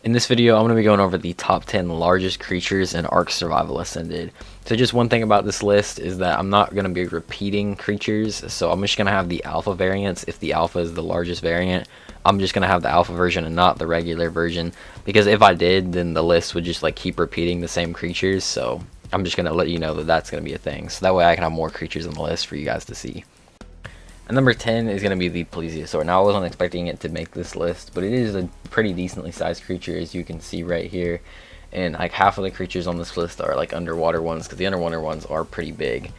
In this video, I'm going to be going over the top 10 largest creatures in Ark Survival Ascended. So just one thing about this list is that I'm not going to be repeating creatures, so I'm just going to have the alpha variants. If the alpha is the largest variant, I'm just going to have the alpha version and not the regular version, because if I did, then the list would just like keep repeating the same creatures. So I'm just going to let you know that that's going to be a thing, so that way I can have more creatures on the list for you guys to see. And number 10 is going to be the Plesiosaur. Now, I wasn't expecting it to make this list, but it is a pretty decently sized creature, as you can see right here. And like half of the creatures on this list are like underwater ones, because the underwater ones are pretty big.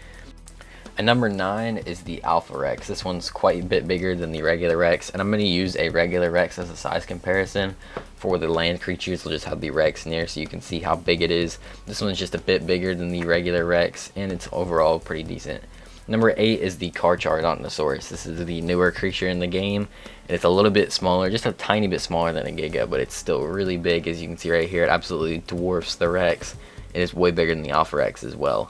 And number 9 is the Alpha Rex. This one's quite a bit bigger than the regular Rex, and I'm going to use a regular Rex as a size comparison. For the land creatures, we'll just have the Rex near so you can see how big it is. This one's just a bit bigger than the regular Rex, and it's overall pretty decent. Number 8 is the Carcharonosaurus. This is the newer creature in the game, and it's a little bit smaller, just a tiny bit smaller than a Giga, but it's still really big. As you can see right here, it absolutely dwarfs the Rex. It is way bigger than the Alpha Rex as well.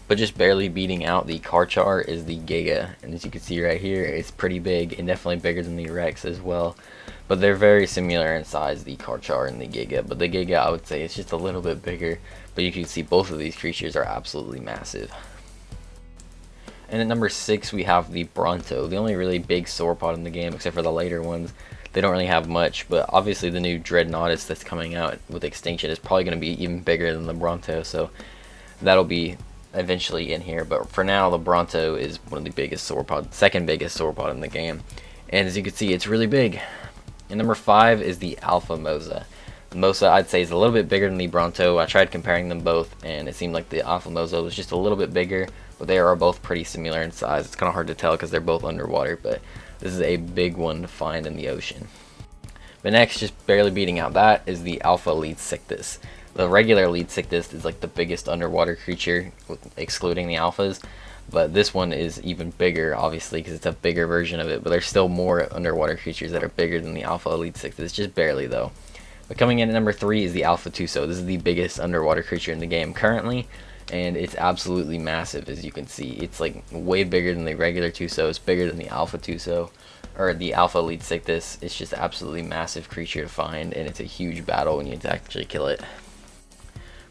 But just barely beating out the Carchar is the Giga, and as you can see right here, it's pretty big and definitely bigger than the Rex as well. But they're very similar in size, the Carchar and the Giga, but the Giga, I would say, is just a little bit bigger. But you can see both of these creatures are absolutely massive. And at number 6, we have the Bronto, the only really big sauropod in the game, except for the later ones. They don't really have much, but obviously the new Dreadnoughtus that's coming out with Extinction is probably going to be even bigger than the Bronto, so that'll be eventually in here. But for now, the Bronto is one of the biggest sauropod, second biggest sauropod in the game. And as you can see, it's really big. And number 5 is the Alpha Moosa. Moosa, I'd say, is a little bit bigger than the Bronto. I tried comparing them both, and it seemed like the Alpha Moosa was just a little bit bigger, but they are both pretty similar in size. It's kind of hard to tell because they're both underwater, but this is a big one to find in the ocean. But next, just barely beating out that, is the Alpha Leadsictus. The regular Leadsictus is like the biggest underwater creature, excluding the alphas, but this one is even bigger, obviously, because it's a bigger version of it, but there's still more underwater creatures that are bigger than the Alpha Leadsictus, just barely though. But coming in at number 3 is the Alpha Tuso. This is the biggest underwater creature in the game currently, and it's absolutely massive. As you can see, it's like way bigger than the regular Tuso. It's bigger than the Alpha Tuso, or the Alpha Leadsictus. It's just an absolutely massive creature to find, and it's a huge battle when you actually kill it.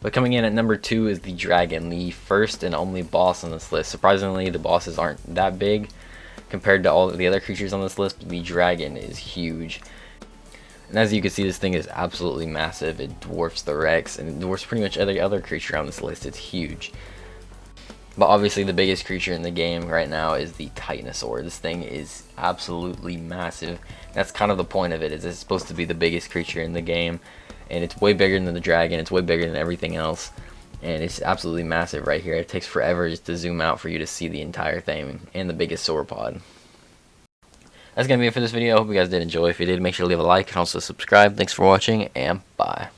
But coming in at number 2 is the Dragon, the first and only boss on this list. Surprisingly, the bosses aren't that big compared to all of the other creatures on this list, but the Dragon is huge. And as you can see, this thing is absolutely massive. It dwarfs the Rex, and it dwarfs pretty much every other creature on this list. It's huge. But obviously the biggest creature in the game right now is the Titanosaur. This thing is absolutely massive. That's kind of the point of it, is it's supposed to be the biggest creature in the game. And it's way bigger than the Dragon. It's way bigger than everything else. And it's absolutely massive right here. It takes forever just to zoom out for you to see the entire thing and the biggest sauropod. That's going to be it for this video. I hope you guys did enjoy. If you did, make sure to leave a like and also subscribe. Thanks for watching, and bye.